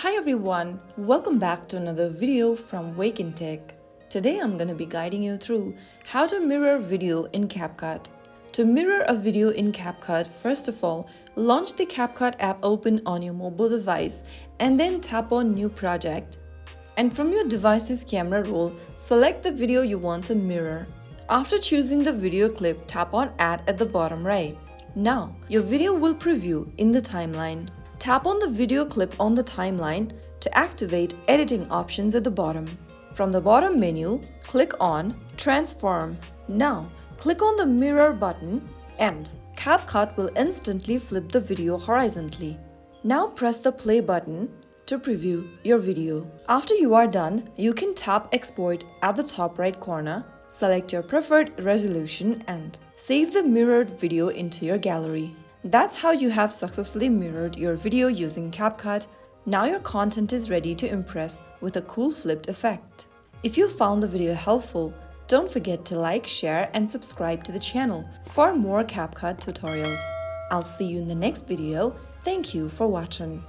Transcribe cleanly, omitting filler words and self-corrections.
Hi everyone, welcome back to another video from Wake&Tech. Today I'm going to be guiding you through how to mirror video in CapCut. To mirror a video in CapCut, first of all, launch the CapCut app open on your mobile device and then tap on New Project. And from your device's camera roll, select the video you want to mirror. After choosing the video clip, tap on Add at the bottom right. Now, your video will preview in the timeline. Tap on the video clip on the timeline to activate editing options at the bottom. From the bottom menu, click on Transform. Now, click on the Mirror button and CapCut will instantly flip the video horizontally. Now press the play button to preview your video. After you are done, you can tap Export at the top right corner, select your preferred resolution and save the mirrored video into your gallery. That's how you have successfully mirrored your video using CapCut. Now your content is ready to impress with a cool flipped effect. If you found the video helpful, don't forget to like, share and subscribe to the channel for more CapCut tutorials. I'll see you in the next video. Thank you for watching.